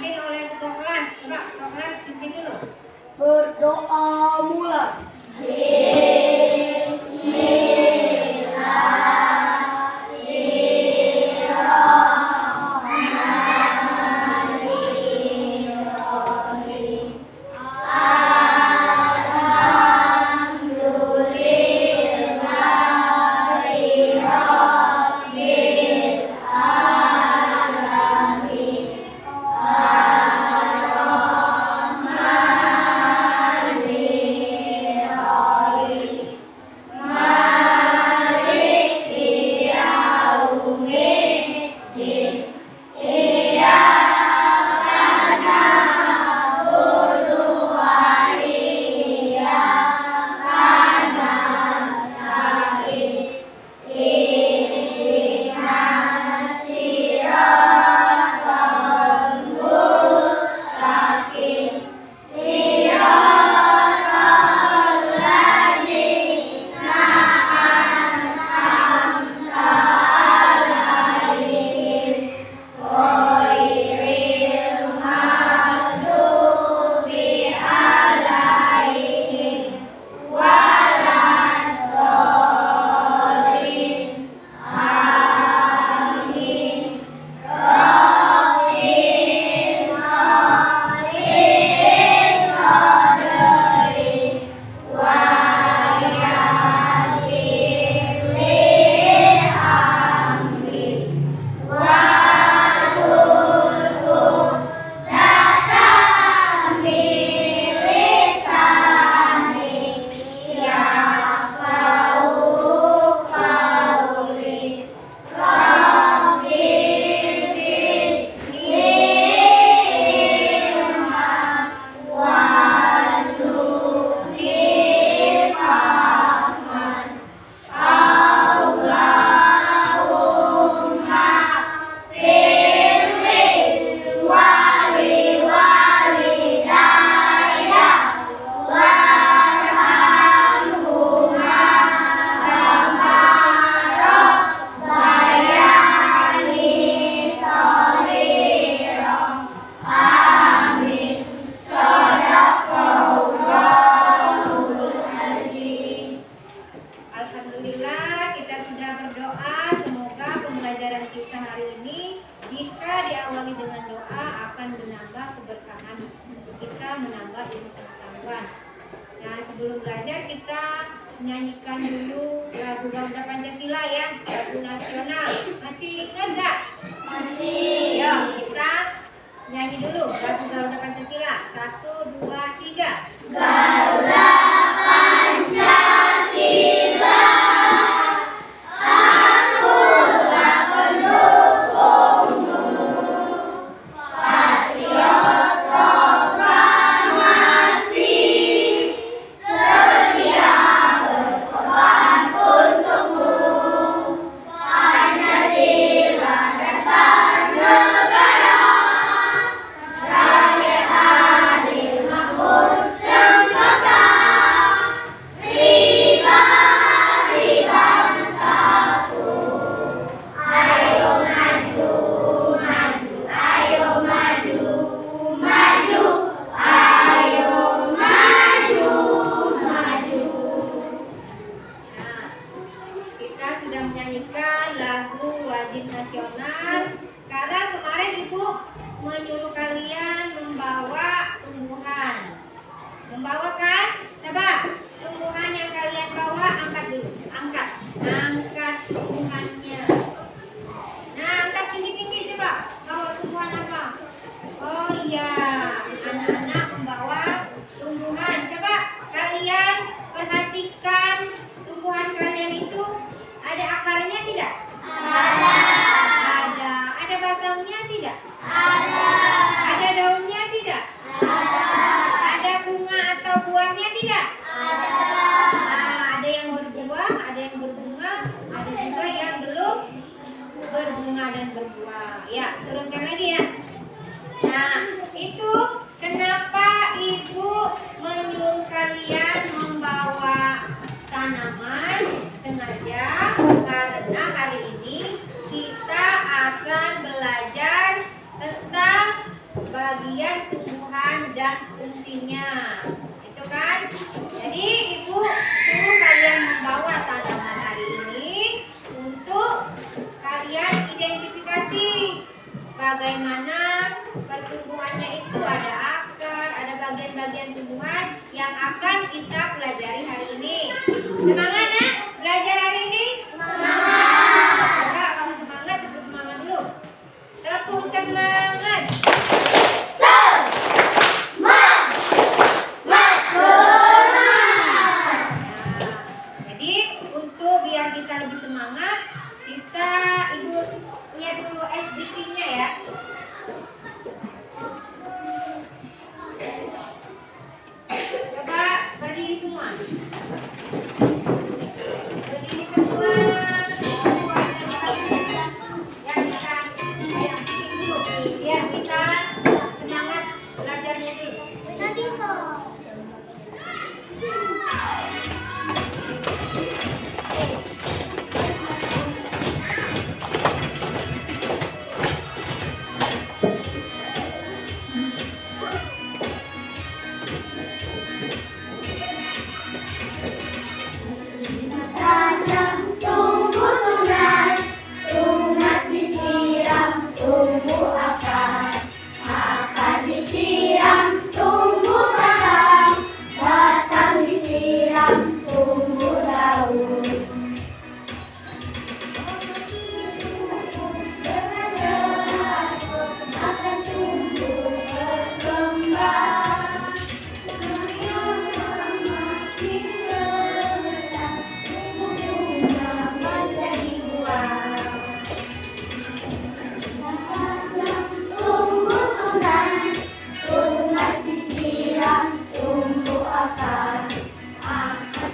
dipimpin oleh ketua kelas. Coba ketua kelas pimpin dulu. Berdoa mulai. Alhamdulillah kita sudah berdoa. Semoga pembelajaran kita hari ini jika diawali dengan doa akan menambah keberkahan untuk kita, menambah ilmu pengetahuan. Nah, sebelum belajar kita menyanyikan dulu lagu Garuda Pancasila ya, lagu nasional. Masih ingat nggak? Masih. Yuk kita nyanyi dulu lagu Garuda Pancasila. 1, 2, 3. Garuda Pancasila. Nasional. Sekarang kemarin Ibu menyuruh kalian membawa tumbuhan. Membawa kan? Coba tumbuhan yang kalian bawa angkat dulu. Angkat. Angkat tumbuhannya. Nah, angkat tinggi-tinggi coba. Bawa tumbuhan apa? Oh iya, anak-anak membawa tumbuhan. Coba kalian perhatikan tumbuhan kalian itu ada akarnya tidak? Ada batangnya tidak? Ada daunnya tidak? Ada bunga atau buahnya tidak? Nah, ada yang berbuah, ada yang berbunga, ada juga yang belum berbunga dan berbuah. Ya, turunkan lagi ya. Nah, itu kenapa Ibu menyuruh kalian membawa tanaman sengaja, karena hari ini kita akan belajar tentang bagaimana dan fungsinya. Itu kan? Jadi ibu suruh kalian membawa tanaman hari ini untuk kalian identifikasi bagaimana pertumbuhannya itu, ada akar, ada bagian-bagian tumbuhan yang akan kita pelajari hari ini. Semangat nak belajar hari ini? Semangat. Coba kalau semangat, tepuk semangat dulu. Tepuk semangat. Jadi untuk biar kita lebih semangat, ibu lihat dulu ice breathing-nya ya. Coba berdiri semua. Berdiri semua. Ya kita ice breathing dulu. Biar kita semangat belajarnya dulu. Tanam, tumbuh tunas, tunas disiram, tumbuh akar, akar disiram, tumbuh batang, batang disiram, tumbuh daun. Dengan teratur akan tumbuh berkembang, makin besar, tumbuhnya menjadi buah. Tumbuh tunas, tunas disiram, tumbuh akar, akar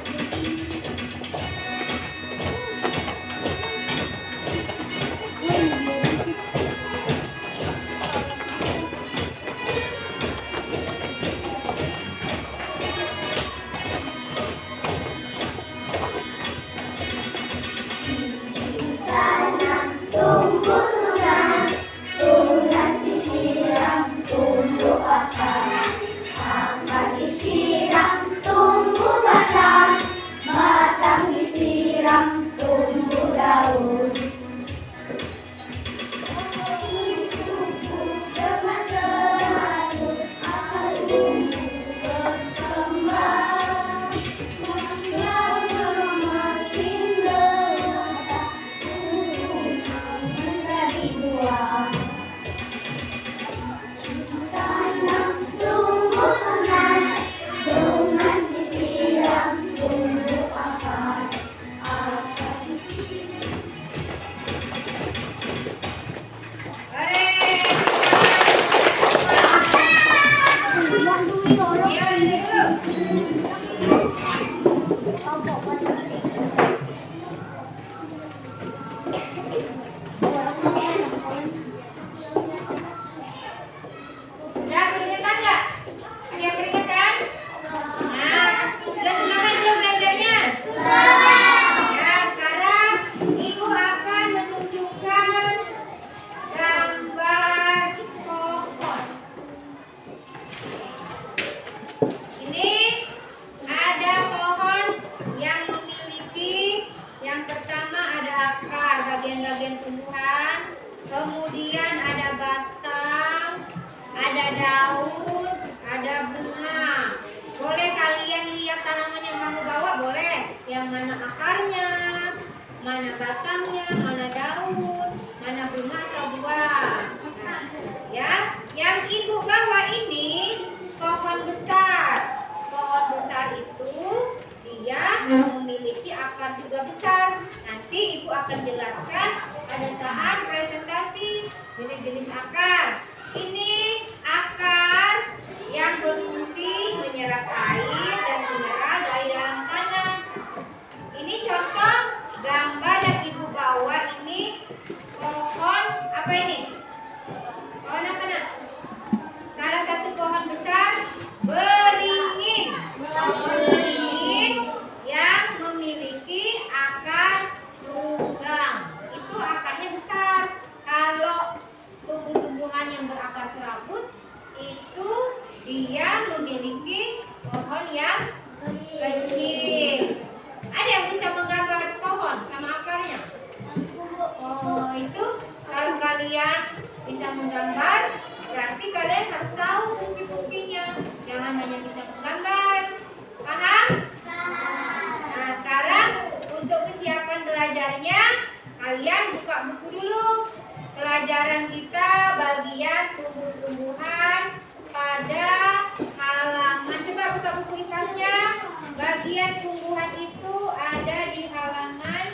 tanam, tumbuh tunas, tunas disiram, tumbuh akar, akar disiram, tumbuh batang, batang disiram, tumbuh daun. Dengan teratur akan tumbuh berkembang, makin besar, menjadi buah. Tanam, tumbuh tunas, tunas disiram, tumbuh akar, akar disiram. Ayo duduk dulu. Sudah keringetan nggak? Ada yang keringetan? Nah, sudah semangat belum belajarnya? Ya, sekarang ibu akan menunjukkan gambar pohon. Ini ada pohon yang memiliki, yang pertama ada akar, bagian-bagian tumbuhan, kemudian ada batang, ada daun, ada bunga. Boleh kalian lihat tanaman yang kamu bawa, boleh. Yang mana akarnya, mana batangnya, mana daun, mana bunga atau buah. Nah, ya, yang ibu bawa ini pohon besar. Pohon besar itu dia memiliki akar juga besar. Nanti ibu akan jelaskan pada saat presentasi jenis-jenis akar. Ini akar yang berfungsi menyerap air dan mineral dari dalam tanah. Ini contoh gambar yang ibu bawa ini pohon apa ini? Pohon apa nak? Salah satu pohon besar beringin. Beringin yang memiliki akar tunggang. Itu akarnya besar. Kalau tumbuh-tumbuhan Dia memiliki pohon yang kecil. Ada yang bisa menggambar pohon sama akarnya? Oh, itu kalau kalian bisa menggambar, berarti kalian harus tahu fungsi-fungsinya. Jangan hanya bisa menggambar. Paham? Nah, sekarang untuk kesiapan belajarnya, kalian buka buku dulu. Pelajaran kita bagian tumbuh-tumbuhan pada halaman. Coba buka buku IPAS-nya. Bagian tumbuhan itu ada di halaman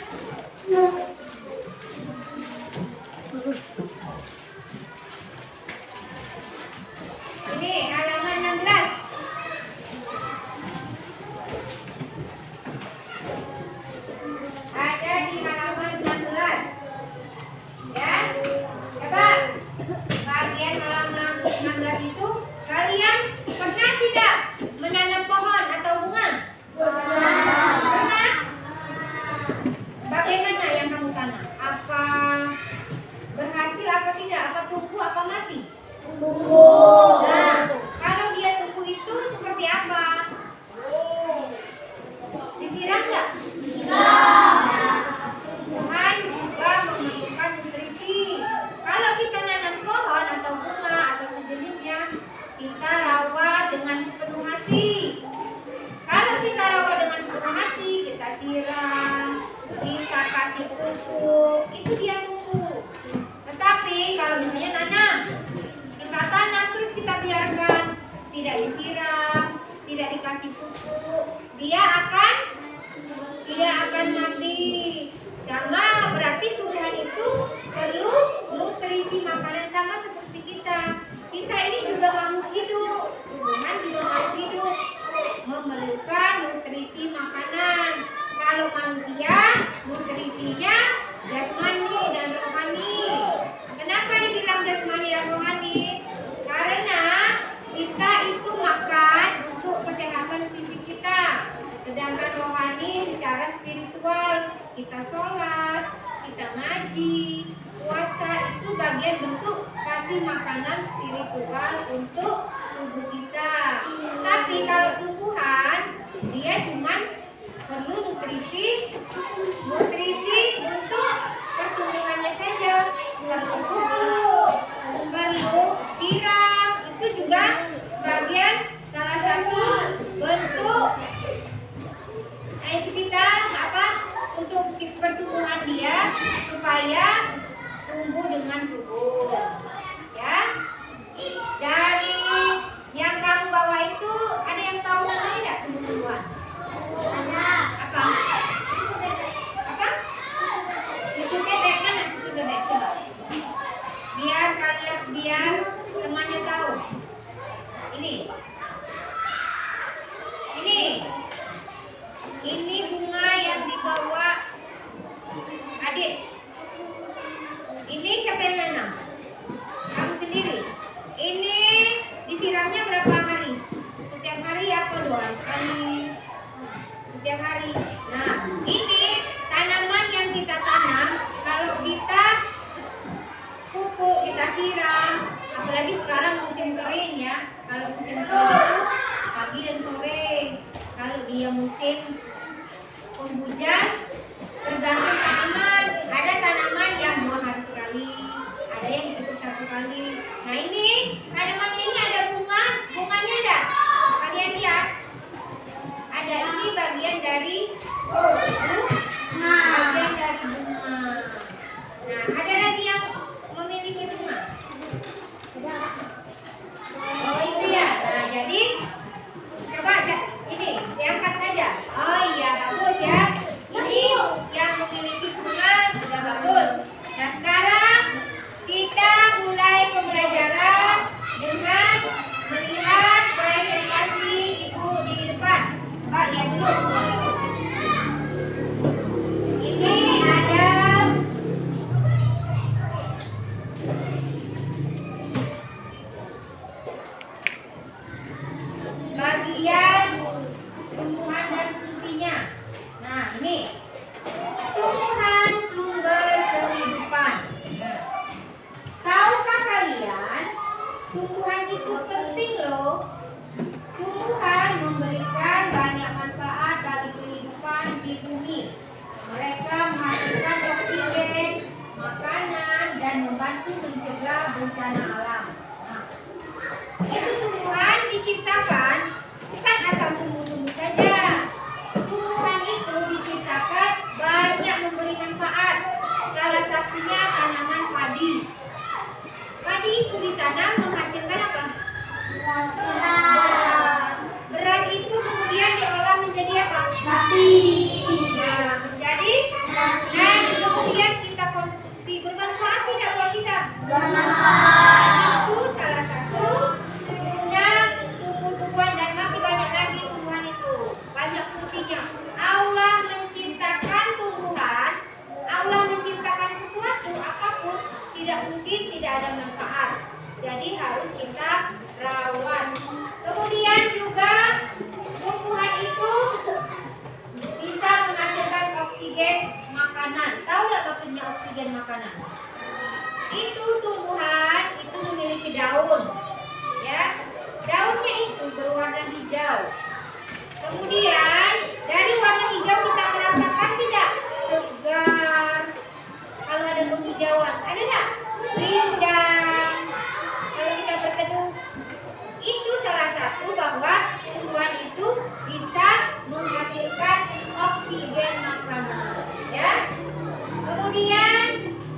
ini, halaman 16. Ada di halaman 16. Ya. Coba bagian halaman 16 itu kalian pernah tidak menanam pohon atau bunga? Pernah? Bagaimana yang kamu tanam? Apa berhasil apa tidak? Apa tumbuh apa mati? Nah, kalau dia tumbuh itu seperti apa? Disiram nggak? Nah, tumbuhan juga memerlukan nutrisi. Kalau kita nanam pohon atau bunga atau sejenisnya, kita rawat dengan sepenuh hati. Kalau kita rawat dengan sepenuh hati, kita siram, kita kasih pupuk, itu dia tumbuh. Tetapi kalau misalnya nanam, kita tanam terus kita biarkan, tidak disiram, tidak dikasih pupuk, dia akan mati. Sama berarti tumbuhan itu perlu nutrisi makanan sama seperti kita. Kita ini juga makhluk hidup, tumbuhan juga makhluk hidup, memerlukan nutrisi makanan. Kalau manusia, nutrisinya jasmani dan rohani. Kenapa dibilang jasmani dan rohani? Karena kita itu makan untuk kesehatan fisik kita. Sedangkan rohani secara spiritual, kita sholat, kita ngaji, puasa, itu bagian bentuk kasih makanan spiritual untuk tubuh kita. Tapi kalau tumbuhan, dia cuman perlu nutrisi untuk pertumbuhannya saja. Perlu pupuk, perlu siram, itu juga sebagian salah satu bentuk. Nah, itu kita untuk pertumbuhan dia supaya tumbuh dengan subur. Ya. Dari yang kamu bawa itu ada yang tahu namanya tidak tumbuh-tumbuhan? Ada. Apa? Susu bebek mana? Susu bebek coba. Biar temannya tahu. Ini bunga yang dibawa adik. Ini siapa yang nanam? Kamu sendiri. Ini disiramnya berapa hari? Setiap hari atau 2 hari sekali? Setiap hari. Nah, ini tanaman yang kita tanam, kalau kita pupuk, kita siram, apalagi sekarang musim kering ya. Kalau musim kering itu pagi dan sore. Kalau dia musim penghujan, tergantung tanaman. Ada tanaman yang 2 hari sekali, ada yang cukup 1 kali. Nah, ini tanamannya ini ada bunganya ada. Kalian lihat, ada, ini bagian dari bunga. Nah, ada lagi yang memiliki bunga. Oh, itu ya. Nah, jadi coba ini diangkat saja. Oh iya, bagus ya. Ini yang memiliki bunga sudah bagus. Nah, sekarang kita mulai pembelajaran dengan melihat presentasi ibu di depan. Pak, lihat dulu. Ini ada bagian tumbuhan dan fungsinya. Nah, ini tumbuhan sumber kehidupan. Nah, tahukah kalian tumbuhan itu penting loh Mereka menghasilkan oksigen, makanan, dan membantu mencegah bencana alam. Nah, itu tumbuhan diciptakan bukan asal tumbuh-tumbuh saja. Tumbuhan itu diciptakan banyak memberi manfaat. Salah satunya tanaman padi. Padi itu ditanam menghasilkan apa? Beras itu kemudian diolah menjadi apa? Nasi. Nah, menjadi nasi. Dan kemudian kita konsumsi. Bermanfaat tidak buat kita? Bermanfaat. Itu salah satu guna tumbuh-tumbuhan dan masih banyak lagi tumbuhan itu. Banyak fungsinya. Allah menciptakan tumbuhan, Allah menciptakan sesuatu apapun tidak mungkin tidak ada manfaat. Jadi harus kita rawat. Kemudian juga tumbuhan itu bisa menghasilkan oksigen makanan. Tahu nggak maksudnya oksigen makanan? Itu tumbuhan itu memiliki daun, ya. Daunnya itu berwarna hijau. Kemudian dari warna hijau kita merasakan tidak segar. Kalau ada penghijauan, ada nggak? Rindang. Kalau kita berteduh, itu salah satu bahwa tumbuhan itu bisa menghasilkan oksigen makanan, ya. Kemudian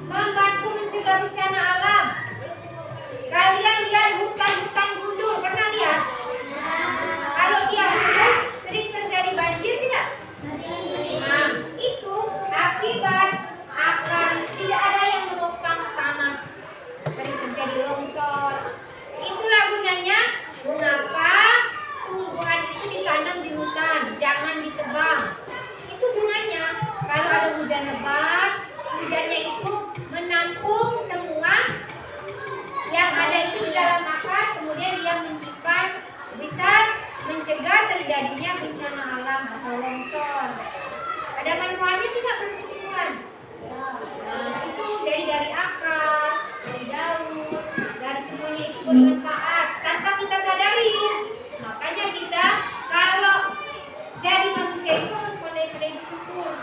membantu mencegah bencana alam. Kalian lihat hutan-hutan gundul, pernah lihat? Kalau dia gundul, sering terjadi banjir tidak? Nah, itu akibat akar tidak ada yang menopang tanah, sering terjadi longsor. Itulah gunanya mengapa tumbuhan itu ditanam di hutan, jangan ditebang. Itu gunanya kalau ada hujan lebat, hujannya itu menampung semua yang ada itu di dalam akar, kemudian dia menyimpan, bisa mencegah terjadinya bencana alam atau longsor. Ada manfaatnya tidak tumbuhan? Nah, itu jadi dari akar, dari daun, dari semuanya itu bermanfaat tanpa kita sadari. Makanya kita kalau jadi manusia itu harus pandai-pandai bersyukur.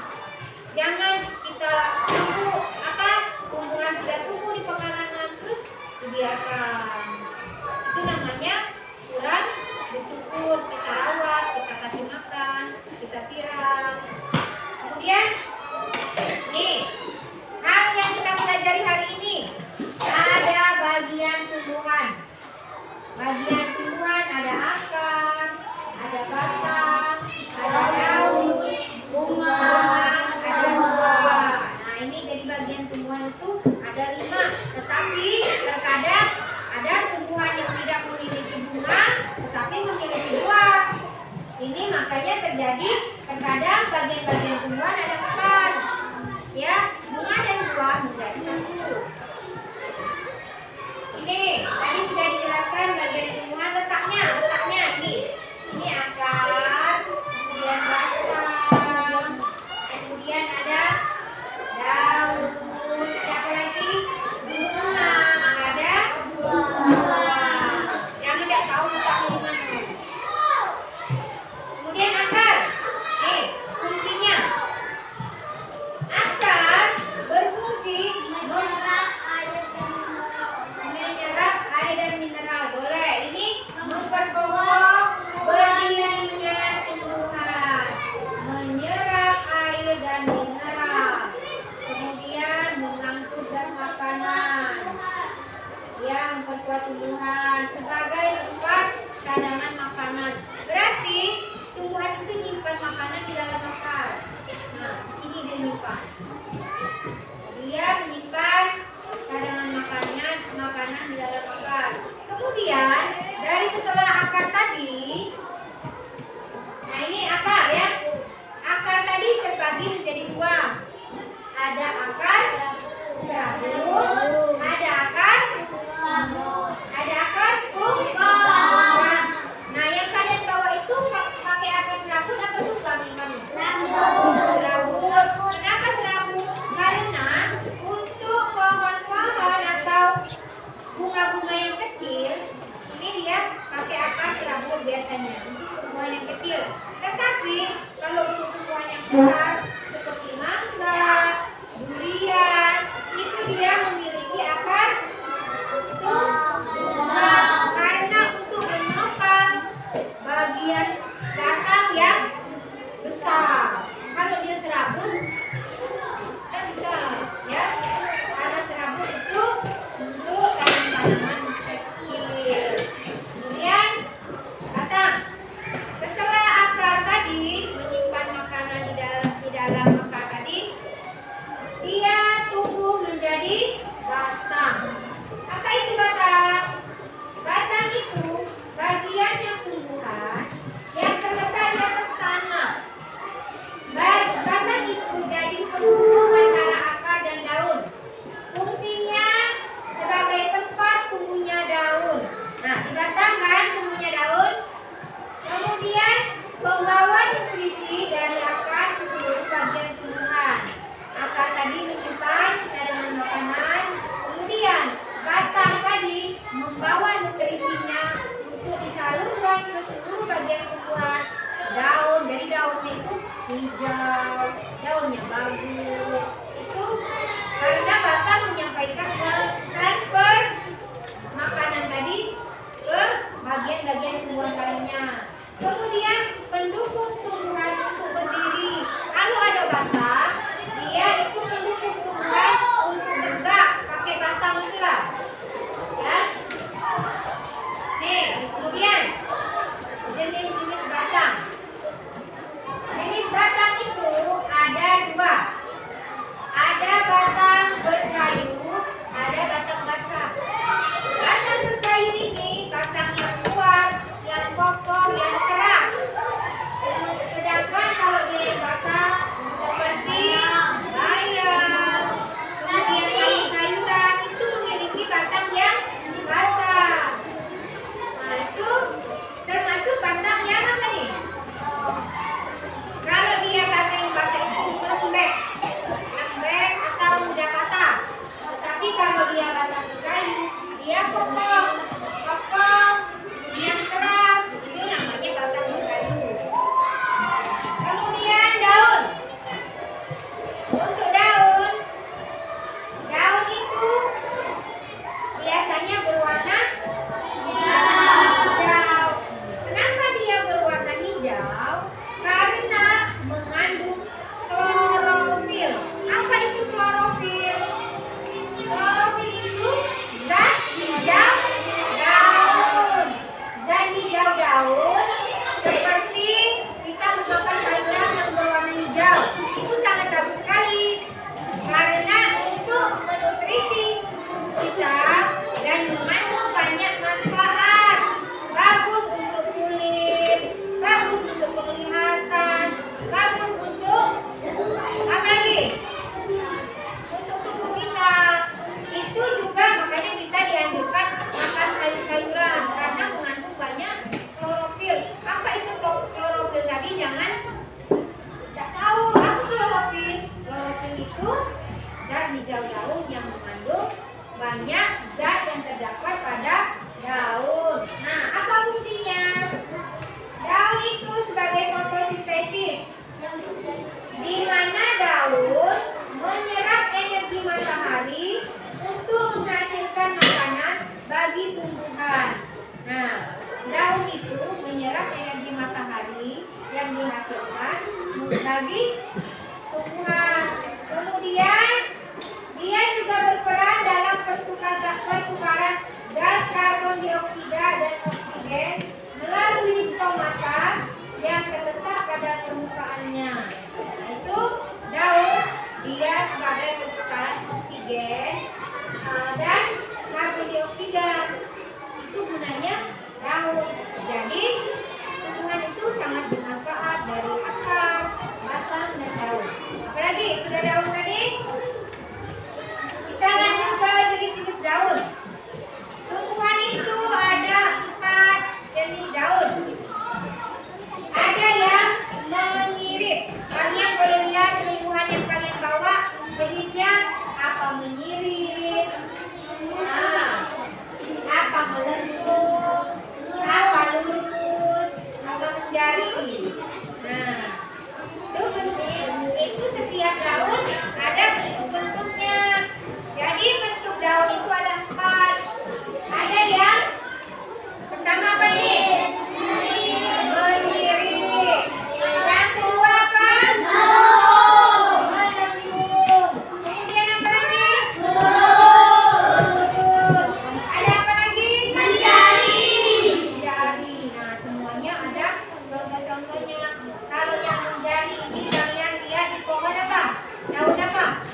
Jangan kita tunggu tumbuhan sudah tumbuh di pekarangan terus dibiarkan. Itu namanya kurang bersyukur. Kita rawat, kita kasih makan, kita siram. Kemudian nih, hal yang kita pelajari hari ini ada bagian tumbuhan. Bagian tumbuhan ada akar, ada batang, ada daun, bunga, ada buah. Nah, ini jadi bagian tumbuhan itu ada 5. Tetapi terkadang ada tumbuhan yang tidak memiliki bunga, tetapi memiliki buah. Ini makanya terjadi terkadang bagian-bagian tumbuhan ada akar, ya, bunga dan buah menjadi satu. Ini tadi sudah dijelaskan bagian tumbuhan letaknya ini akar, kemudian batang, kemudian ada daun, ada apa lagi? Bunga, ada buah. Yang tidak tahu letaknya di mana. Kemudian akar, fungsinya. Akar berfungsi menyerap air dan mineral. Boleh. Ini memperkokoh berdirinya tumbuhan, menyerap air dan mineral, kemudian mengangkut zat makanan yang memperkuat tumbuhan sebagai tempat cadangan makanan. Berarti tumbuhan itu nyimpan makanan di dalam akar. Nah, di sini dia nyimpan. Dia menyimpan cadangan makanan di dalam akar. Kemudian dari setelah akar tadi, nah ini akar ya. Akar tadi terbagi menjadi 2. Ada akar serabut, ada akar tunggang. Nah, yang kalian bawa itu pakai akar serabut atau tunggang ini? Serabut. Kenapa serabut? Karena untuk pohon-pohon atau bunga-bunga yang kecil, ini dia pakai akar serabut biasanya untuk tumbuhan yang kecil. Tetapi kalau untuk tumbuhan yang besar seperti mangga hijau, daunnya bagus. Itu karena batang menyampaikan transfer makanan tadi ke bagian-bagian tumbuhan lainnya. Kemudian pendukung tumbuhan untuk berdiri. Kalau ada batang, dia itu mendukung tumbuhan untuk tegak pakai batang itulah. Ya. Nih, kemudian jenis-jenis batang. Jenis batang itu ada dua. Ada batang berkayu, ada batang basah. Batang berkayu ini batang yang kuat, yang kokoh, yang keras. Sedangkan kalau dia yang basah seperti bayam, kemudian sayur-sayuran itu memiliki batang yang basah. Nah, itu termasuk batang yang apa nih? Kalau dia batang yang basah itu lembek atau mudah patah. Tetapi kalau dia batang berkayu, dia kokoh, yang keras. Itu namanya batang berkayu. Kemudian daun. Untuk daun itu biasanya berwarna hijau. Kenapa dia berwarna hijau? Karena mengandung klorofil. Apa itu klorofil? Klorofil itu zat hijau daun. Zat hijau daun seperti kita memakan sayuran yang berwarna hijau. Itu sangat bagus sekali karena untuk menutrisi tubuh kita dan mengandung banyak manfaat. Bagus untuk kulit, bagus untuk penglihatan, bagus untuk apa lagi? Untuk tubuh kita. Itu juga makanya kita dianjurkan makan sayur-sayuran karena mengandung banyak klorofil. Apa itu klorofil tadi? Jangan tidak tahu apa klorofil. Klorofil itu zat hijau daun yang mengandung banyak zat yang terdapat pada daun. Nah, apa fungsinya? Daun itu sebagai fotosintesis, di mana daun menyerap energi matahari untuk menghasilkan makanan bagi tumbuhan. Nah, daun itu menyerap energi matahari yang dihasilkan bagi tumbuhan. Kemudian dia juga berperan dalam pertukaran gas karbon dioksida dan oksigen melalui stomata yang terletak pada permukaannya. Nah, itu daun, dia sebagai pertukaran oksigen dan karbon dioksida. Itu gunanya daun. Jadi tumbuhan itu sangat bermanfaat dari akar, batang, dan daun. Apalagi sudah daun tadi? Kita lanjut ke jenis-jenis daun. Tumbuhan itu ada 4 jenis daun. Ada yang menyirip. Kalian boleh lihat tumbuhan yang kalian bawa jenisnya apa menyirip, apa melengkung, apa lurus, apa menjari. Nah, itu setiap daun ada bentuk-bentuknya. Jadi bentuk daun itu ada 4. Ada yang pertama apa ini? Menyirip. Yang kedua apa? Melengkung. Kemudian apa lagi? Lurus. Ada apa lagi? Menjari. Nah, semuanya ada contoh-contohnya. Kalau yang menjari ini kalian lihat di pohon apa? Daun apa?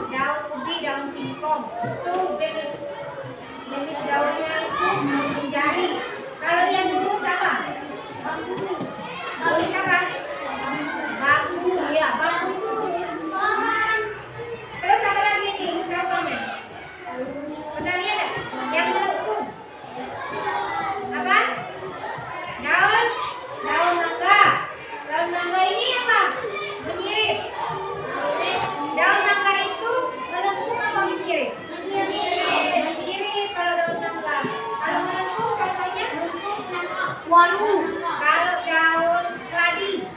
Daun ubi, daun singkong. Itu jenis daunnya itu menjari. Kalau yang lurus apa? Lurus apa? Bambu, ya bambu lurus. Terus apa lagi nih contohnya? Pernah lihat nggak? Yang melengkung apa? Daun mangga. Daun mangga ini apa? Menyirip. Daun mangga itu melengkung apa menyirip? Menyirip kalau daun mangga. Kalau melengkung contohnya? Walu. Kalau daun keladi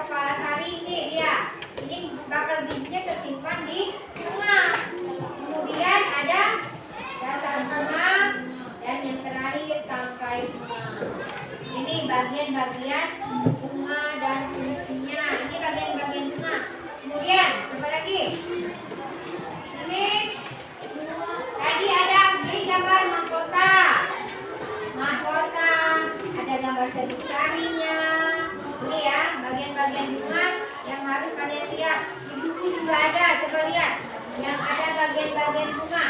kepala sari ini dia. Ini bakal bijinya tersimpan di bunga. Kemudian ada dasar bunga dan yang terakhir tangkai bunga. Ini bagian-bagian bunga dan fungsinya. Ini bagian-bagian bunga. Kemudian coba lagi. Ini tadi ada ini gambar mahkota. Mahkota ada gambar serbuk sarinya. Ini ya bagian-bagian bunga yang harus kalian lihat. Di buku juga ada. Coba lihat yang ada bagian-bagian bunga.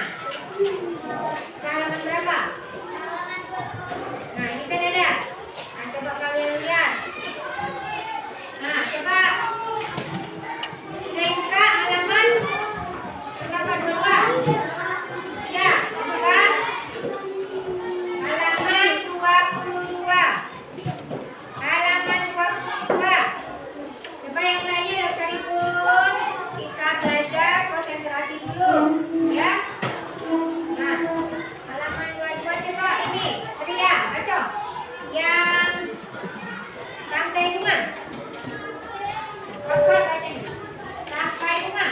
Halaman berapa? Nah ini kan ada. Nah coba kalian lihat. Nah coba buka halaman berapa? 22. Ya, buka halaman 22. Halaman 22. Coba yang lainnya dari Saripun. Kita belajar konsentrasi dulu, ya. Nah, halaman 22 coba ini. Ria, baca. Yang tangkai bunga. Kapan baca ini? Tangkai bunga.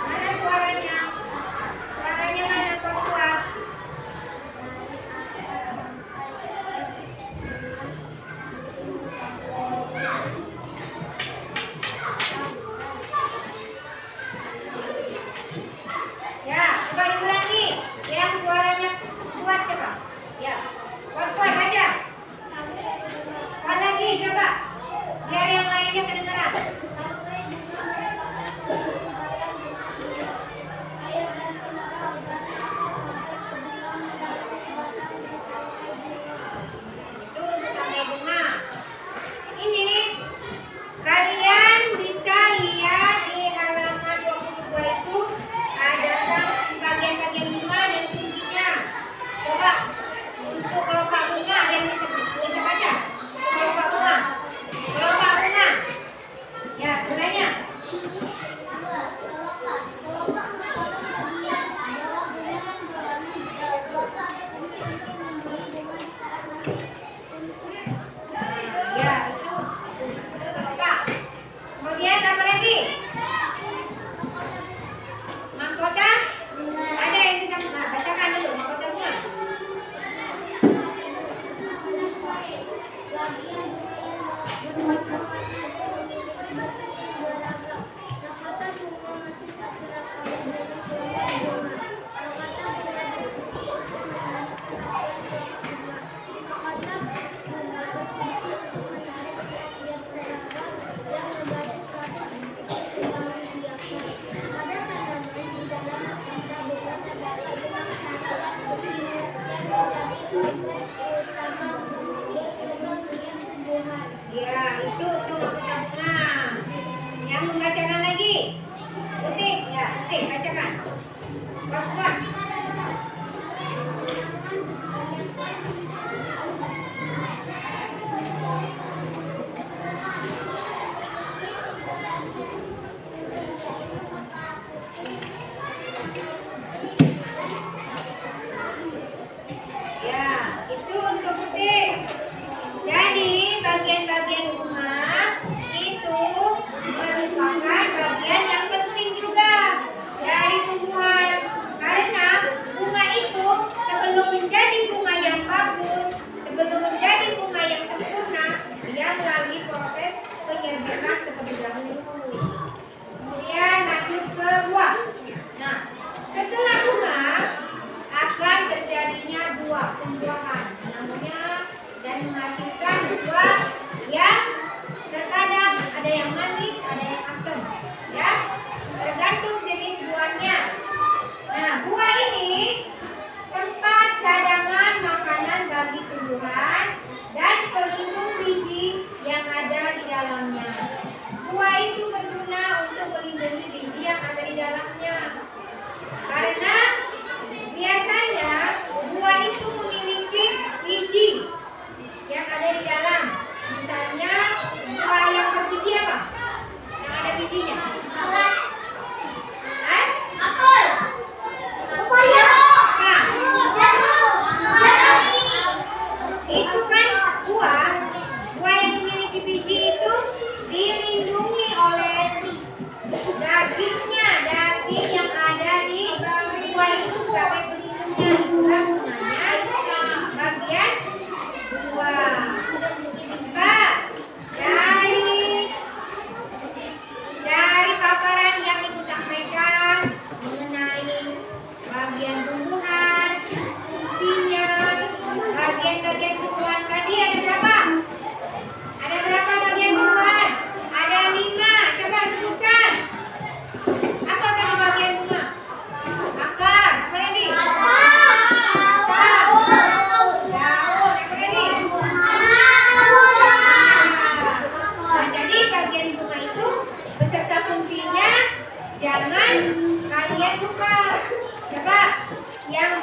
Mana suaranya? Suaranya mana kuat? Ya, coba diulangi. Yang suaranya kuat coba. Ya, kuat-kuat aja. Kuat lagi coba. Biar yang lainnya kedengaran. Itu untuk tangkai bunga. Ini kalian bisa lihat di halaman 22 itu ada bagian-bagian bunga dan fungsinya. Coba untuk kelopak bunga ada yang bisa baca? Kelopak bunga. Kelopak bunga. Ya, sebenarnya. Ya, itu kelopak. Kemudian apa lagi? Mahkota? Ada yang bisa bacakan dulu mahkota bunga. Ya, itu mahkota bunga. Yang membacakan lagi? Utik, ya, Utik, bacakan. Kuat-kuat. Ya, itu untuk Utik. Jadi bagian-bagian bunga itu merupakan bagian yang penting juga dari tumbuhan. Karena bunga itu sebelum menjadi bunga yang bagus, sebelum menjadi bunga yang sempurna, dia melalui proses penyerbukan terlebih dahulu. Kemudian lanjut ke buah. Nah, setelah bunga akan terjadinya buah, pembuahan. Namanya dan menghasilkan buah yang terkadang ada yang manis, ada yang asam, ya, tergantung jenis buahnya. Nah, buah ini tempat cadangan makanan bagi tumbuhan dan pelindung biji yang ada di dalamnya. Buah itu berguna untuk melindungi biji yang ada di dalamnya. Karena biasanya buah itu memiliki biji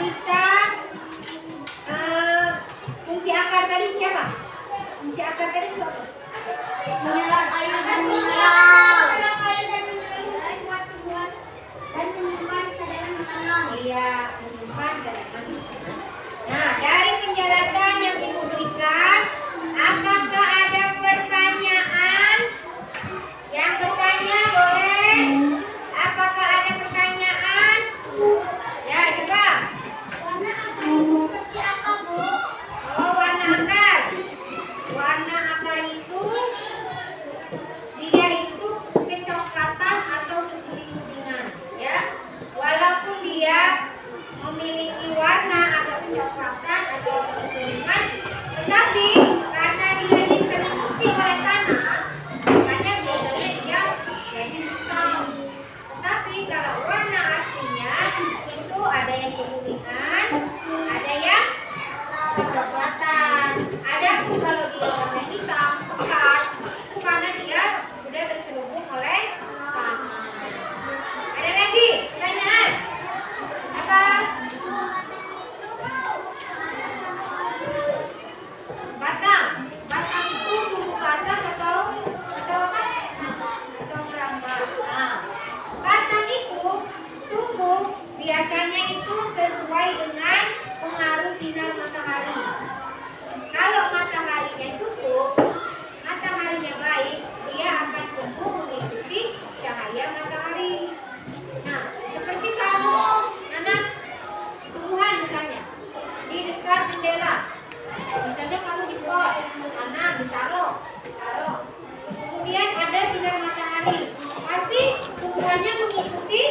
bisa fungsi akar tadi siapa? Fungsi akar tadi itu apa? Menyerap air dan mineral. Menyerap air dan mineral buat tumbuhan dan menyimpan cadangan makanan. Iya, menyimpan cadangan. Nah, dari penjelasan yang Ibu berikan, apakah ada pertanyaan? Yang bertanya boleh? Apakah ada pertanyaan? Ya, coba. Warna akar itu seperti apa, Bu? Oh, warna akar. Warna akar itu dia itu kecoklatan atau kekuning-kuningan, ya. Walaupun dia memiliki warna agak kecoklatan atau kekuningan, tetapi karena dia diselimuti oleh tanah, makanya biasanya dia jadi hitam. Tetapi kalau warna aslinya itu ada yang kekuningan, ada yang kecoklatan. Ada pun kalau dia warna hitam pekat, itu karena dia sudah terselubung oleh tanah. Ada lagi pertanyaan? Apa? Batang. Batang itu tumbuh ke atas atau apa? Atau merambat. Nah, batang itu tumbuh biasanya itu sesuai dengan pengaruh sinar matahari. Kalau mataharinya cukup, mataharinya baik, dia akan tumbuh mengikuti cahaya matahari. Nah, seperti kamu nanam tumbuhan misalnya di dekat jendela. Misalnya kamu di pot, tanam, ditaruh. Kemudian ada sinar matahari, pasti tumbuhannya mengikuti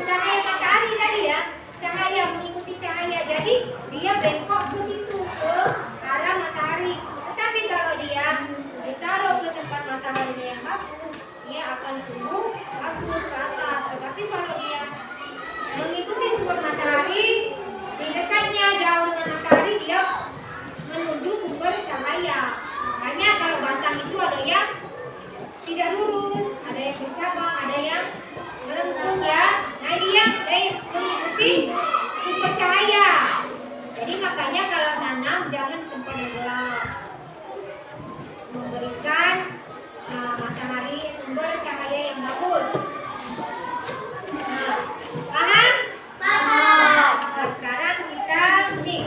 cahaya matahari tadi ya. Cahaya mengikuti cahaya, jadi dia bengkok ke situ, ke arah matahari. Tetapi kalau dia ditaruh ke tempat mataharinya yang bagus, dia akan tumbuh bagus ke atas. Tetapi kalau dia mengikuti sumber matahari, di dekatnya jauh dengan matahari, dia menuju sumber cahaya. Makanya kalau batang itu ada yang tidak lurus, ada yang bercabang, ada yang melengkung ya. Nah, dia mengikuti sumber cahaya. Jadi makanya kalau nanam jangan tempat yang gelap, memberikan matahari sumber cahaya yang bagus. Nah, paham? Paham. Nah, sekarang kita nih,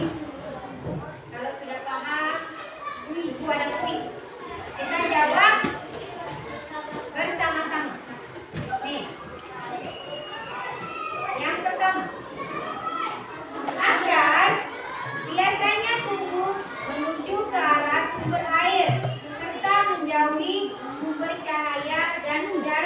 kalau sudah paham, Ibu ada kuis. Kita jawab bersama-sama. Nih, yang pertama, agar biasanya tumbuh menuju ke arah sumber air serta menjauhi sumber cahaya dan udara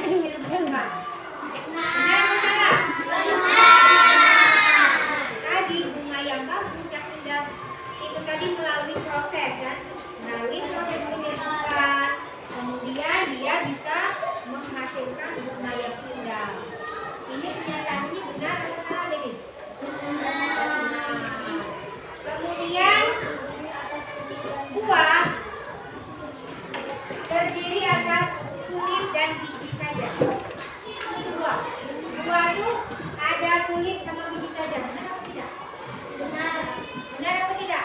hanya dikirimkan. Benar atau salah? Tadi bunga yang bagus yang indah itu tadi melalui proses kan, melalui proses penyerbukan, kemudian dia bisa menghasilkan bunga yang indah. Ini pernyataannya benar atau salah ini? Kemudian buah terdiri atas kulit dan biji saja. Buah itu ada kulit sama biji saja. Benar atau tidak? Benar. Benar atau tidak?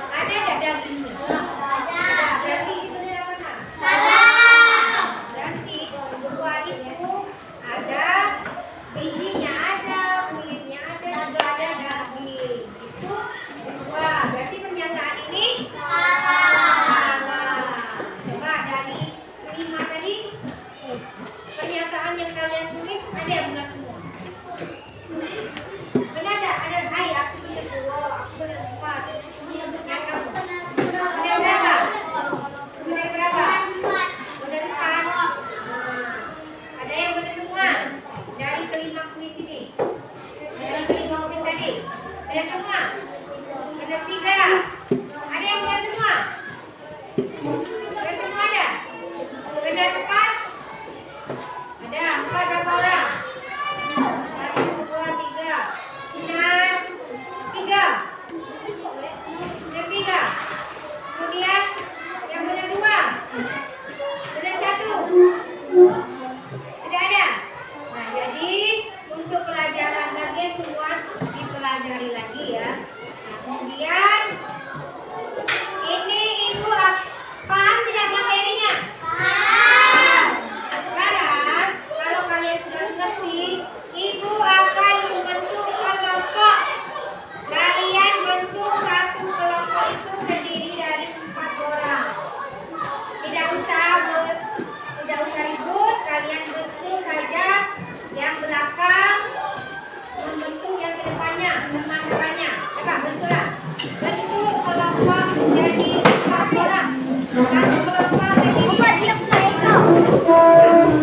Ada dagingnya? Ada. Berarti itu benar apa salah? Salah. Berarti buah itu ada bijinya, ada kulitnya, ada juga ada daging. Itu buah. Berarti pernyataan ini salah. Coba dari 5 tadi pernyataan yang kalian tulis ada yang benar semua. Benar ada? Hai, aku benar 2, aku benar 4. Yang kamu benar berapa? Benar berapa? Benar 4. Ada yang benar semua dari kelima kuis ini. Dari kelima kuis tadi benar semua. Benar 3. Ada yang benar semua? Benar semua ada? Benar 4? Ada 4 berapa orang? 1, 2, 3. Benar 3. Benar 3. Kemudian yang benar 2. Benar 1. Tidak ada. Nah, jadi untuk pelajaran bagian tumbuhan dipelajari lagi ya. Nah, kemudian ini ibu paham tidak materinya? Paham. Sekarang kalau kalian sudah mengerti, ibu akan membentuk kelompok. Kalian bentuk satu kelompok itu terdiri dari 4 orang. Tidak usah ribut, kalian bentuk saja yang belakang membentuk yang ke depannya, teman depannya. Coba bentuklah. Bentuk kelompok menjadi 4 orang. Satu kelompok terdiri dari 4 orang.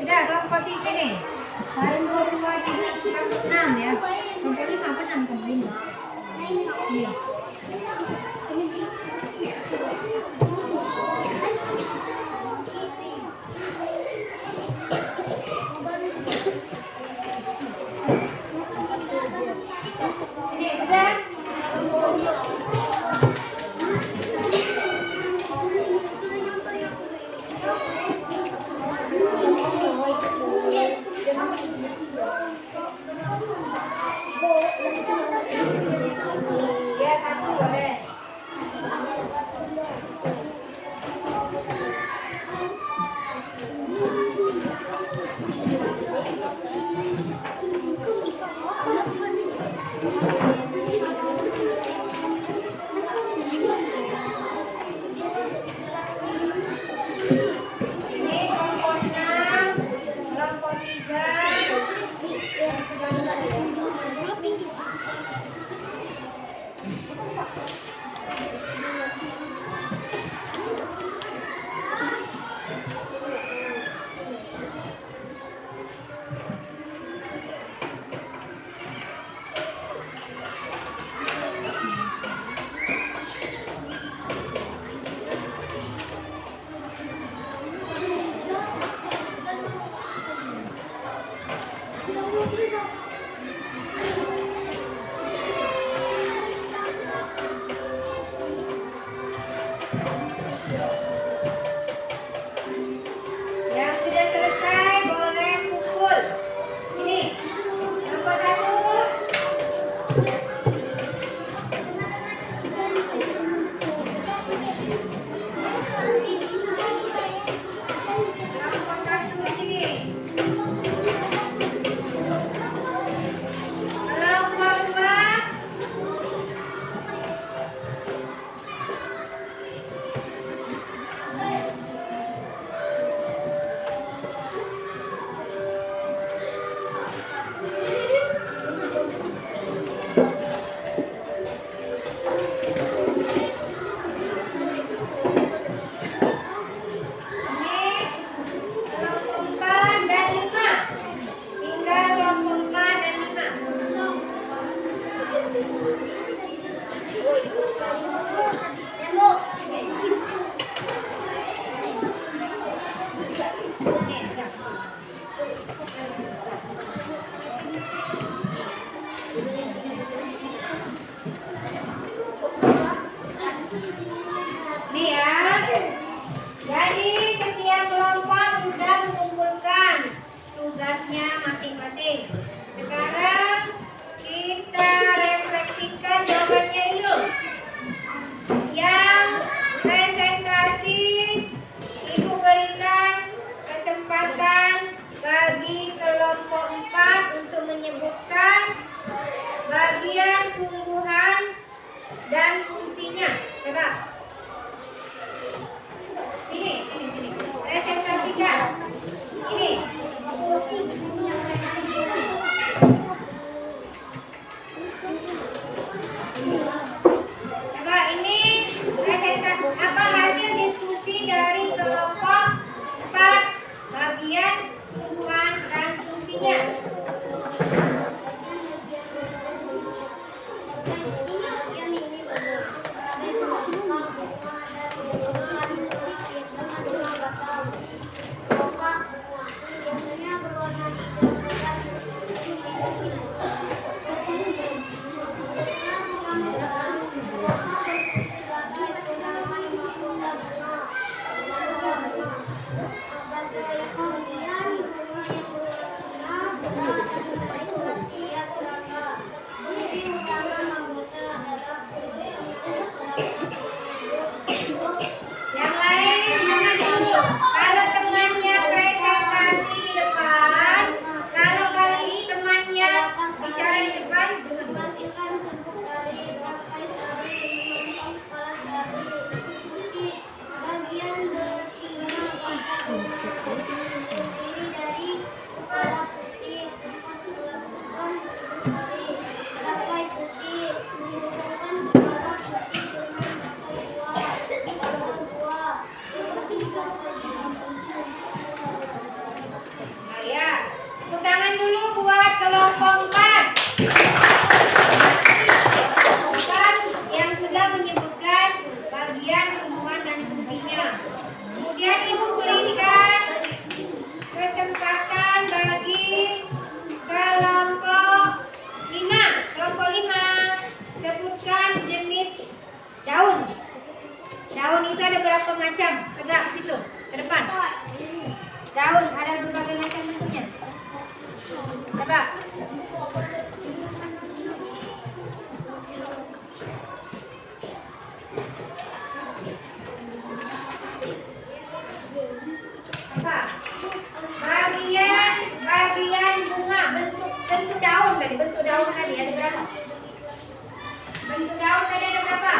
Sudah, kelompok 3 nih. 1, 2, 3, 6 ya. Kelompok 5 apa 6 kelompok 5? Iya. Ini sudah. Ya, 1 boleh. Yang sudah selesai boleh kumpul. Ini nomor 1. Nomor 1 di sini. Kelompok 2. Ini kelompok 4 dan 5. Tinggal kelompok 4 dan 5. Nih ya. Jadi setiap kelompok sudah mengumpulkan tugasnya masing-masing. Sekarang kita refleksikan jawabannya dulu. Yang presentasi Ibu berikan kesempatan bagi kelompok 4 untuk menyebutkan bagian tumbuhan dan fungsinya. Coba. Sini. Presentasikan. Ini. Coba ini presentasi apa hasil diskusi dari kelompok 4 bagian tumbuhan dan fungsinya. Yang lain jangan dulu. Kalau temannya presentasi di depan, kalau kali temannya bicara di depan, ya. Tepuk tangan dulu buat kelompok 4. Yang sudah menyebutkan bagian tumbuhan dan fungsinya. Kemudian Ibu berikan kesempatan bagi kelompok 5. Kelompok 5 sebutkan jenis daun. Daun itu ada berapa macam? Tegak situ, ke depan. Daun ada berbagai macam bentuknya. Coba. Apa? Bagian bunga, bentuk daun tadi, ada berapa? Bentuk daun tadi ada berapa?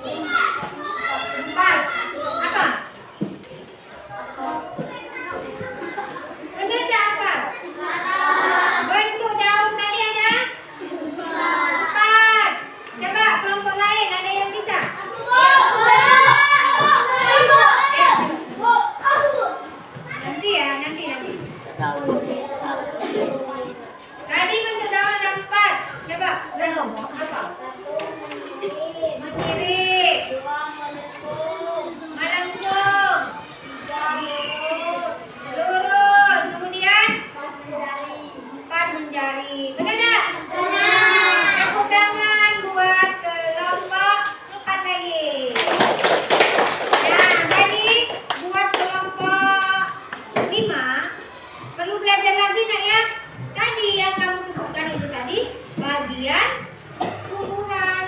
4. Apa? Benar tak akal? Bentuk daun tadi ada 4. nanti. Tadi bentuk daun ada 4. Coba belum apa? Mengirik, melengkung, lurus, kemudian 4 menjari. Benar tak? Tepuk tangan buat kelompok 4 lagi. Nah, tadi buat kelompok 5 perlu belajar lagi nak ya. Tadi yang kamu sebutkan itu tadi bagian tumbuhan,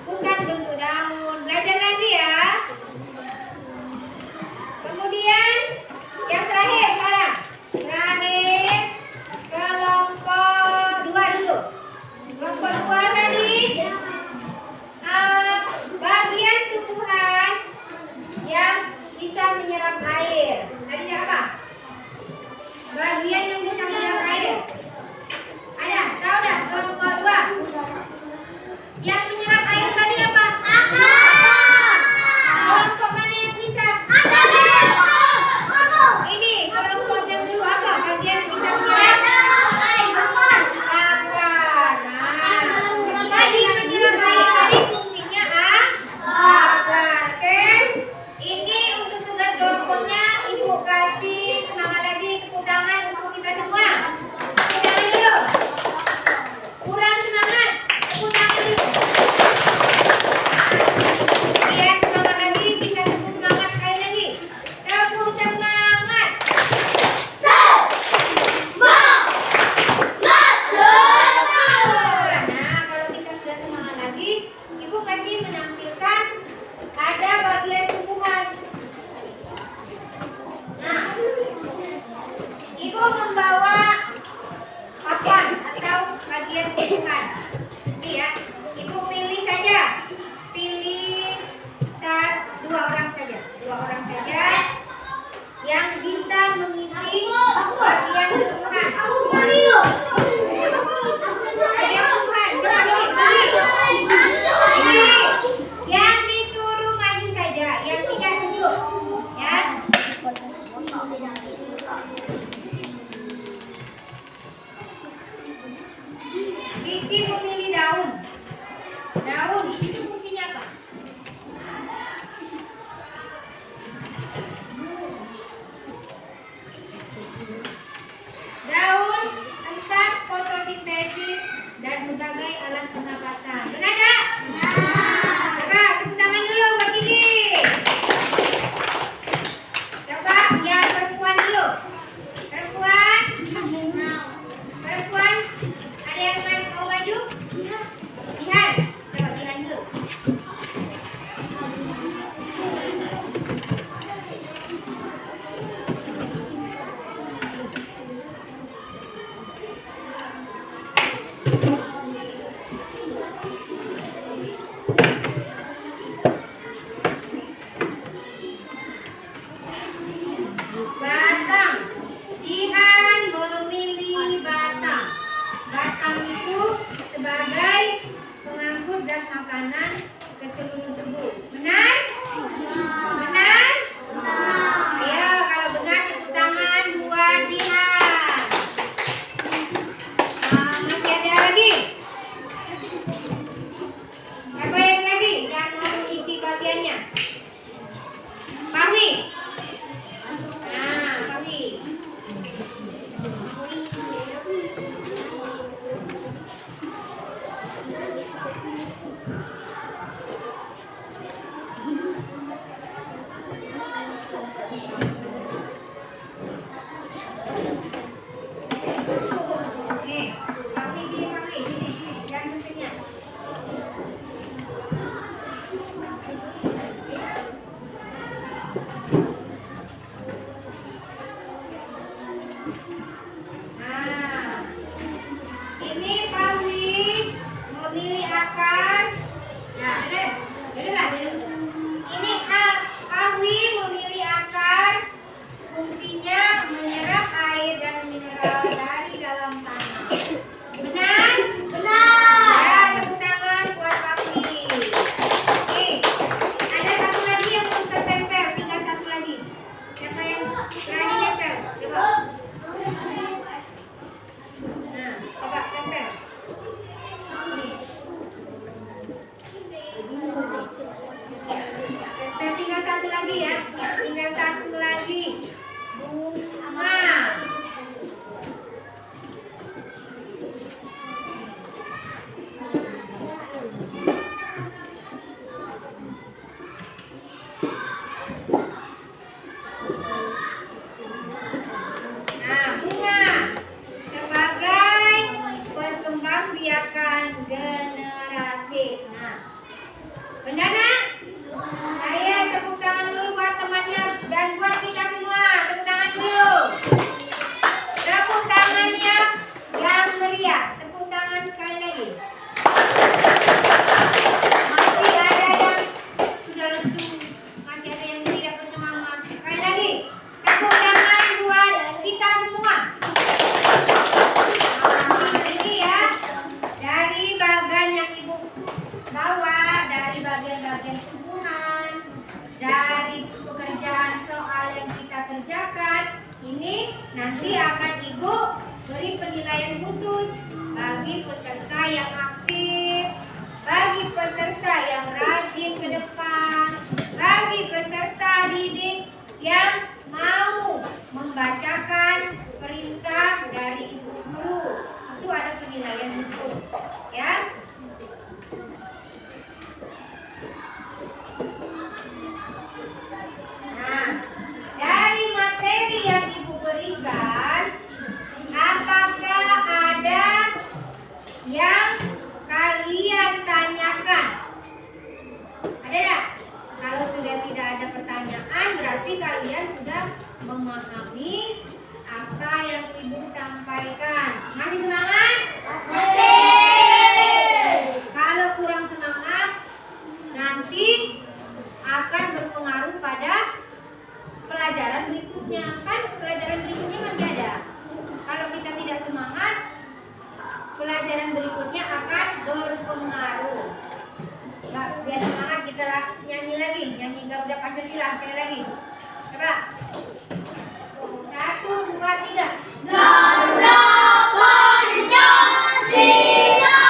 bukan bentuk daun. Belajar lagi ya. Kemudian yang terakhir sekarang. Terakhir kelompok 2 dulu. Kelompok 2 tadi bagian tumbuhan yang bisa menyerap air. Tadi apa? Bagian yang bisa menyerap air. Ada? Tahu dah kelompok 2? Yang menyerap air tadi apa? Akar. Kelompok mana yang bisa? Akar. Ini kelompok yang dulu apa? Bagian bisa menyerap air. Akar. Nah, tadi menyerap air tadi fungsinya akar. Oke? Ini untuk tugas kelompoknya Ibu kasih semangat lagi, tepuk tangan untuk kita semua. Tepuk tangan dulu. Kurang semangat, tepuk tangan dulu. Biar semangat lagi, kita tepuk semangat sekali lagi. Tepuk semangat. Nah, kalau kita sudah semangat lagi, Ibu kasih menampilkan ada bagian tumbuhan. Nah, Ibu membawa papan atau bagian tumbuhan. Ini ya, Ibu pilih saja. Pilih 2 orang saja. 2 orang saja yang bisa mengisi bagian tumbuhan. Bagian tumbuhan, coba pilih. Yang disuruh maju saja, yang tidak duduk. Ya. Kiki memilih daun. Daun itu fungsinya apa? Daun tempat fotosintesis dan sebagai alat pernapasan. Benar tak? Coba tepuk tangan dulu buat Kiki. Coba yang perempuan dulu. Perempuan, ada yang mau maju? Jihan, coba Jihan dulu. Batang. Jihan memilih batang. Batang itu sebagai pengangkut zat makanan ke seluruh tubuh. Benar? Benar? Ayo, kalau benar tepuk tangan buat Jihan. Masih ada lagi? Apa yang lagi yang mau mengisi bagiannya? Pawi. Nah, Pawi. Pawi sini, jangan kenyang. Nah, ini Pawi memilih akar. Nah, benar. Ini Pawi memilih akar. Fungsinya menyerap air dan mineral dari dalam tanah. Benar? Benar. Ya, tepuk tangan buat Pawi. Oke, ada satu lagi yang belum terpemper, tinggal satu lagi. Berani nempel, coba. Nah, coba tempel. Nih. Tempel tinggal satu lagi ya. Tinggal satu lagi. Bunga. Nah, bunga sebagai perkembangbiakan generatif. Nah, benar nak? Saya tepuk tangan dulu buat temannya dan buat kita semua. Tepuk tangan dulu. Tepuk tangannya yang meriah. Tepuk tangan sekali lagi. Masih ada yang sudah lesu. Masih ada yang tidak bersemangat. Sekali lagi. Tepuk tangan buat kita semua. Nah, ini ya. Dari bagian yang ibu bawa, dari bagian-bagian tumbuhan, dari pekerjaan soal yang kita kerjakan, ini nanti akan ibu beri penilaian khusus bagi peserta yang aktif, bagi peserta yang rajin ke depan, bagi peserta didik yang mau membacakan perintah dari ibu guru. Itu ada penilaian khusus, ya. Nah, dari materi yang ibu berikan, apakah ada yang kalian tanyakan? Ada tak? Kalau sudah tidak ada pertanyaan, berarti kalian sudah memahami apa yang ibu sampaikan. Masih semangat? Masih. Kalau kurang semangat, nanti akan berpengaruh pada pelajaran berikutnya. Kan pelajaran berikutnya masih ada. Kalau kita tidak semangat, pelajaran berikutnya akan berpengaruh. Biar semangat, kita nyanyi lagi. Nyanyi Garuda Pancasila sekali lagi. Coba. 1, 2, 3. Garuda Pancasila,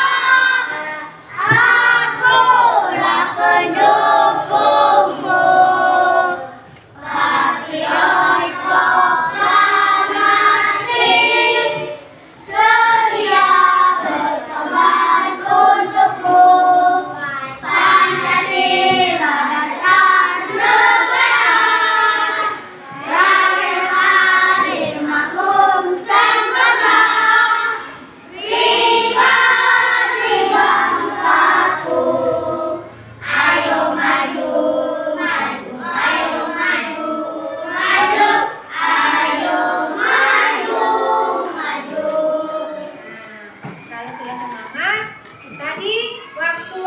akulah pendukungmu. Patriot proklamasi, sedia berkorban untukmu. Pancasila dasar negara, rakyat adil makmur sentosa, lingkar satu. Ayo maju, maju, ayo maju, maju, ayo maju, maju. Kalau sudah semangat, tadi waktu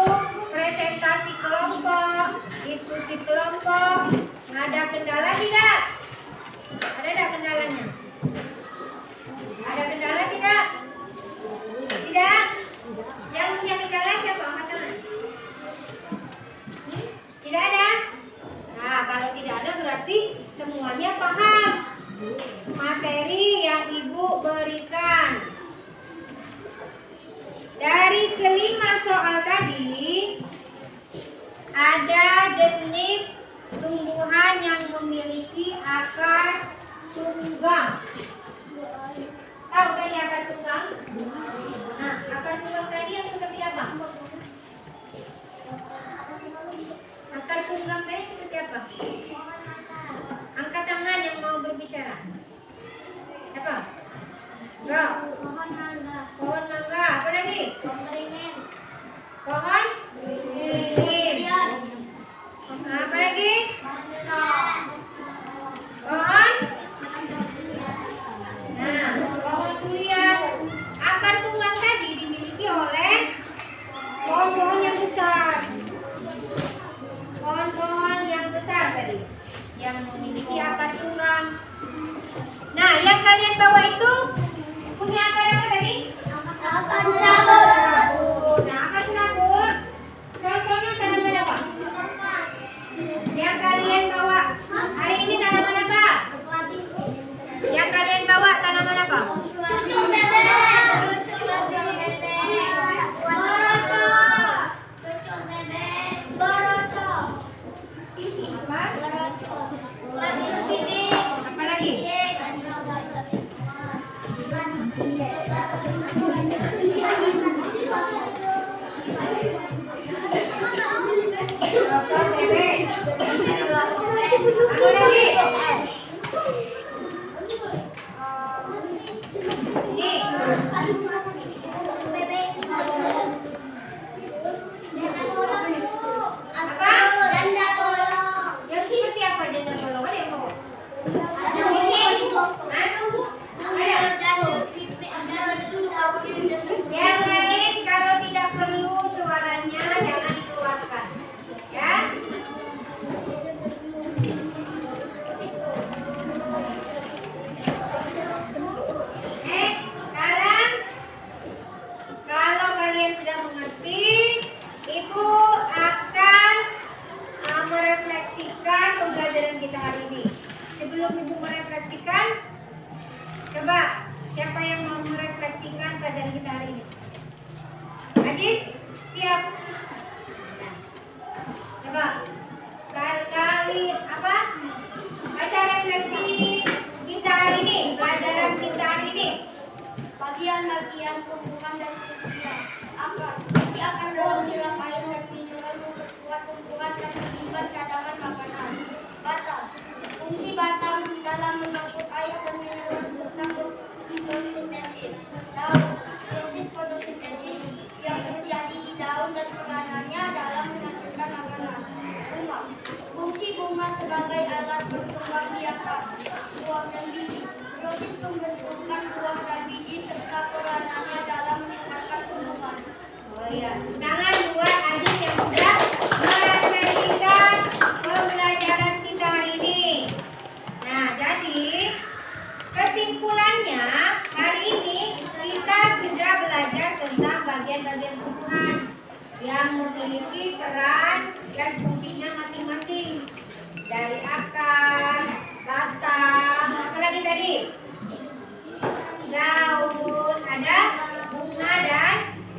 presentasi kelompok, diskusi kelompok, ada kendala tidak? Ada tidak kendalanya? Ada kendala tidak? Tidak? Yang punya kendala siapa? Angkat tangan. Tidak ada? Nah, kalau tidak ada berarti semuanya paham materi yang ibu berikan. Dari kelima soal tadi, ada jenis tumbuhan yang memiliki akar tunggang. Tahu kan ya akar tunggang? Nah, akar tunggang tadi yang seperti apa? Akar tunggang tadi seperti apa? Angkat tangan yang mau berbicara. Apa? Go. Pohon mangga, Pohon mangga. Apa lagi? pohon beringin, Pohon beringin. Apa lagi? Pohon. Nah, pohon durian. Akar tunggang tadi dimiliki oleh pohon-pohon yang besar. Pohon-pohon yang besar tadi yang memiliki akar tunggang. Nah, yang kalian bawa itu punya akar apa tadi? akar serabut, Nah, akar serabut. Contohnya tanaman apa? Yang kalian bawa hari ini tanaman apa? Yang lain kalau tidak perlu suaranya jangan dikeluarkan. Ya. Sekarang kalau kalian sudah mengerti, Ibu akan merefleksikan pembelajaran kita hari ini. Sebelum Ibu merefleksikan, coba siapa yang mau merefleksikan pelajaran kita hari ini? Ajis, siap? Coba kali apa? Baca refleksi kita hari ini, pelajaran kita hari ini. Bagian-bagian tumbuhan dan kesenian akan dalam hilang air dan mineral memperkuat tumbuhan dan menyimpan cadangan makanan. Batang. Fungsi batang dalam mengangkut air dan mineral serta fotosintesis. Daun. Proses fotosintesis yang terjadi di daun dan peranannya dalam menghasilkan makanan. Bunga. Fungsi bunga sebagai alat berkembang biakan. Buah dan biji. Proses pembentukan buah dan biji serta peranannya dalam meningkatkan tumbuhan. Oh iya, tangan buat Ajis yang sudah merefleksikan pembelajaran kita hari ini. Nah, jadi kesimpulannya hari ini kita sudah belajar tentang bagian-bagian tumbuhan yang memiliki peran dan fungsinya masing-masing. Dari akar, batang, apa lagi tadi? Daun, ada bunga dan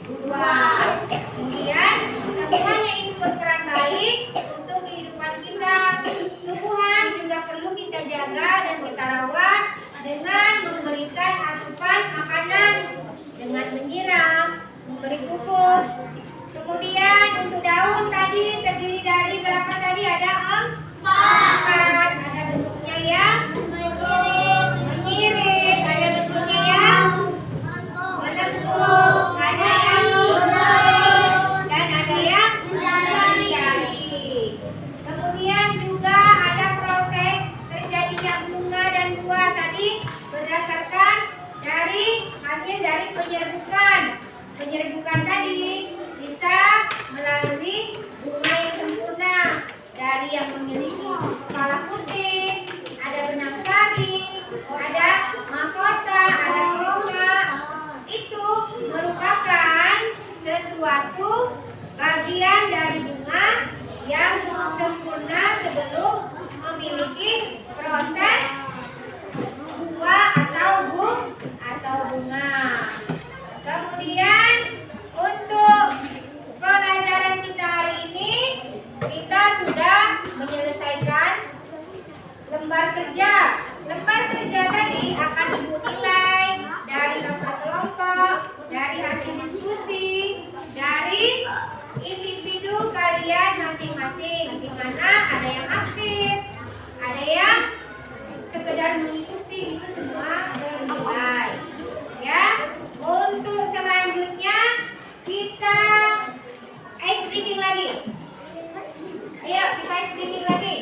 buah. Kemudian semuanya itu berperan baik untuk kehidupan kita. Tumbuhan juga perlu kita jaga dan kita rawat dengan memberikan asupan makanan, dengan menyiram, memberi pupuk. Kemudian untuk daun tadi terdiri dari berapa tadi? Ada 4. Ada bentuknya yang menyirit, ada bentuknya yang menekuk, ada yang bulat, dan ada yang mencari. Kemudian juga ada proses terjadinya bunga dan buah tadi berdasarkan dari hasil dari penyerbukan. Penyerbukan tadi bisa melalui bunga yang sempurna dari yang memiliki kepala putih, ada benang sari, ada mahkota, ada kelopak. Itu merupakan sesuatu bagian dari bunga yang sempurna sebelum memiliki proses buah atau bunga. Kemudian untuk pelajaran kita hari ini kita sudah menyelesaikan lembar kerja. Lembar kerja tadi akan Ibu nilai dari kelompok, dari hasil diskusi, dari individu kalian masing-masing, di mana ada yang aktif, ada yang sekedar mengikuti, itu semua bernilai. Ya, untuk selanjutnya kita ice breaking lagi. Ayo kita ice breaking lagi.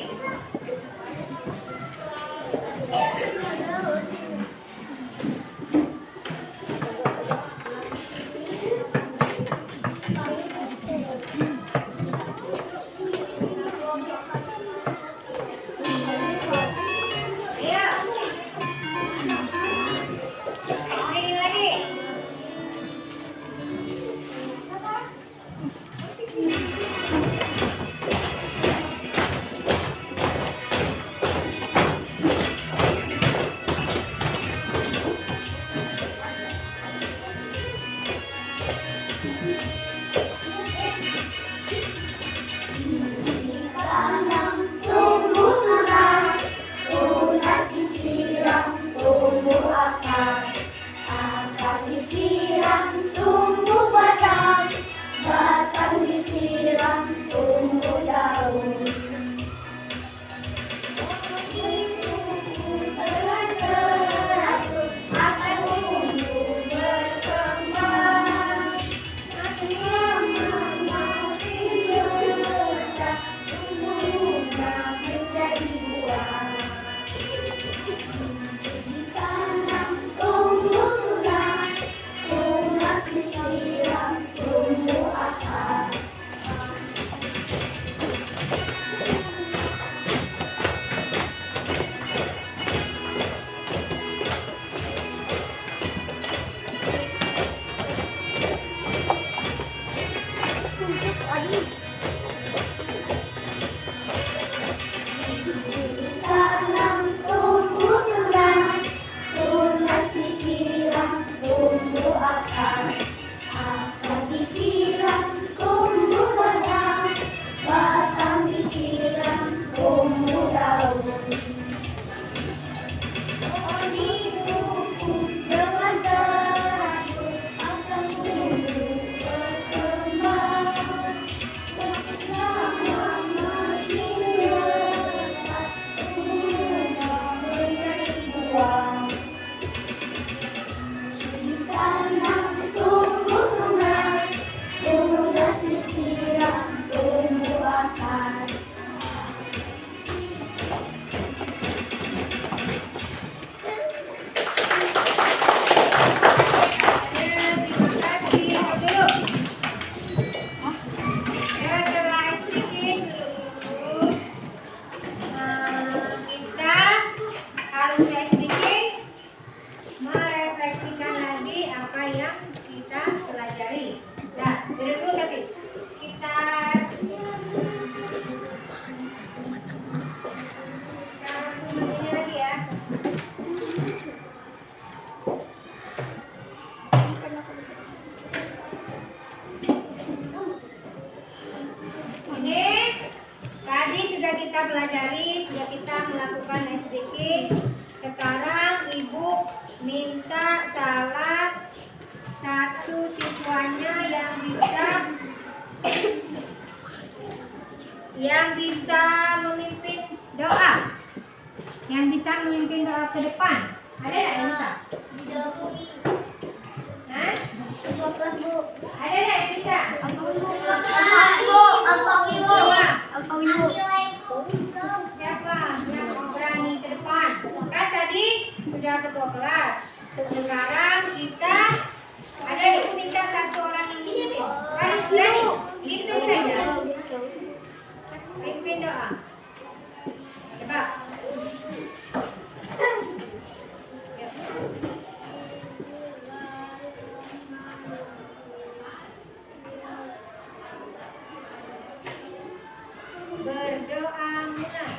bisa memimpin doa ke depan? Ada nggak yang bisa? Hah? Ada nggak yang bisa? Siapa yang berani ke depan? Kan tadi sudah ketua kelas. Sekarang kita ada yang minta satu orang yang ini harus berani. Gitu saja. Pimpin doa. Coba. Berdoa mulai.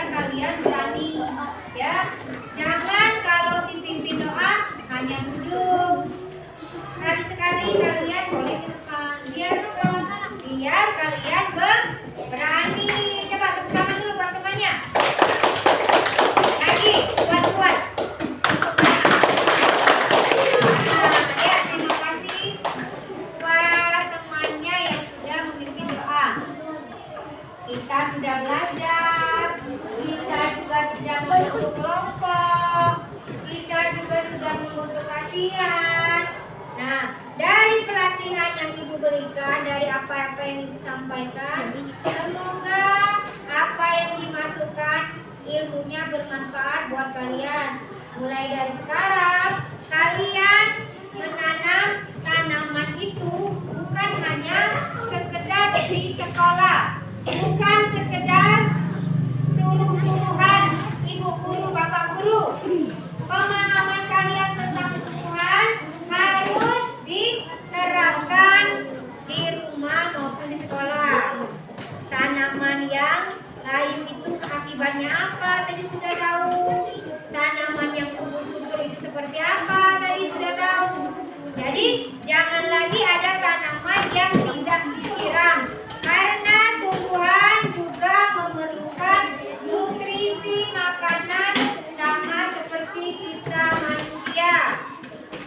Kalian berani ya, jangan kalau dipimpin doa hanya duduk. Sekali-sekali kalian boleh ke depan. Biar apa? Biar kalian berani. Coba tepuk tangan dulu buat temannya. Lagi kuat-kuat. Ya, terima kasih buat temannya yang sudah memimpin doa. Kita sudah belajar. Kita juga sudah membentuk kelompok, kita juga sudah membentuk latihan. Nah, dari pelatihan yang Ibu berikan, dari apa-apa yang Ibu sampaikan, semoga apa yang dimasukkan ilmunya bermanfaat buat kalian. Mulai dari sekarang, kalian menanam tanaman itu bukan hanya sekedar di sekolah, bukan sekedar suruh-suruhan ibu guru, bapak guru. Pemahaman kalian tentang tumbuhan harus diterapkan di rumah maupun di sekolah. Tanaman yang layu itu akibatnya apa? Tadi sudah tahu. Tanaman yang tumbuh subur itu seperti apa? Tadi sudah tahu. Jadi jangan lagi ada tanaman yang tidak disiram, karena tumbuhan juga memerlukan nutrisi makanan sama seperti kita manusia.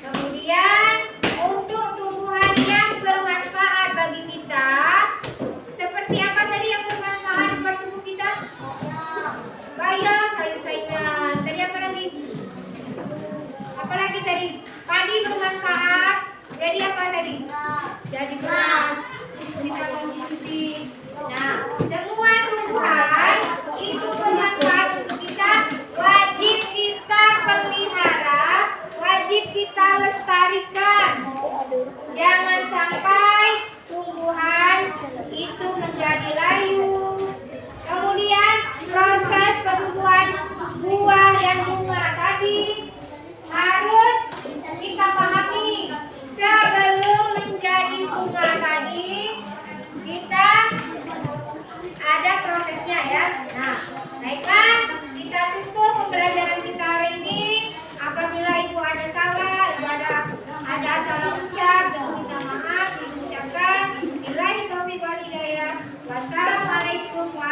Kemudian untuk tumbuhan yang bermanfaat bagi kita, seperti apa tadi yang bermanfaat buat tubuh kita? Bayam, sayur-sayuran. Tadi apa lagi? Apa lagi tadi? Padi bermanfaat. Jadi apa tadi? Jadi beras. Kita konsumsi. Nah, semua tumbuhan itu bermanfaat untuk kita, wajib kita pelihara, wajib kita lestarikan. Jangan sampai tumbuhan itu menjadi layu. Kemudian proses pertumbuhan buah dan bunga tadi harus kita pahami. Sebelum menjadi bunga tadi, kita ada prosesnya ya. Nah, baiklah, kita tutup pembelajaran kita hari ini. Apabila ibu ada salah, ibu ada salah ucap, ibu minta maaf, ibu ucapkan. Billahi taufiq wal hidayah. Wassalamualaikum warahmatullahi wabarakatuh.